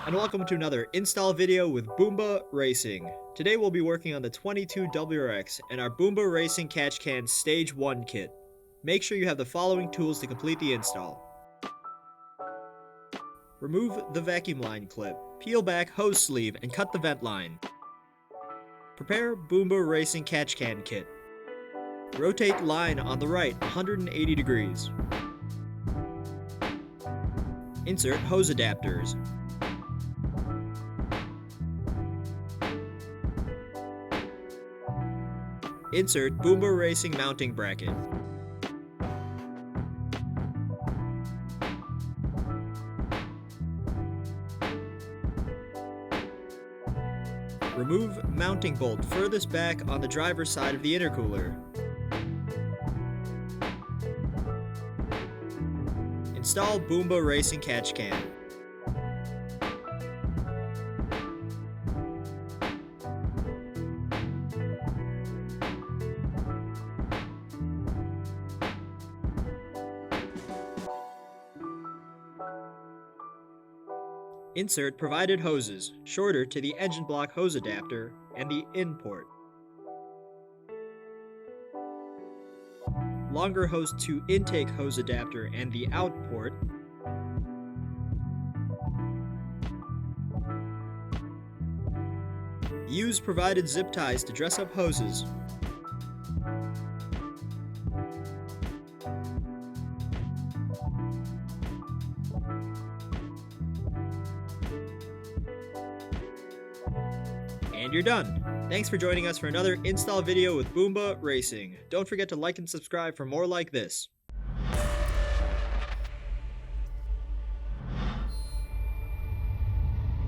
and welcome to another install video with Boomba Racing. Today we'll be working on the 22 WRX and our Boomba Racing Catch Can Stage 1 kit. Make sure you have the following tools to complete the install. Remove the vacuum line clip, peel back hose sleeve and cut the vent line. Prepare Boomba Racing Catch Can kit. Rotate line on the right 180 degrees. Insert hose adapters. Insert Boomba Racing mounting bracket. Remove mounting bolt furthest back on the driver's side of the intercooler. Install Boomba Racing Catch Can. Insert provided hoses, shorter to the engine block hose adapter and the in port. Longer hose to intake hose adapter and the out port. Use provided zip ties to dress up hoses. And you're done! Thanks for joining us for another install video with Boomba Racing. Don't forget to like and subscribe for more like this.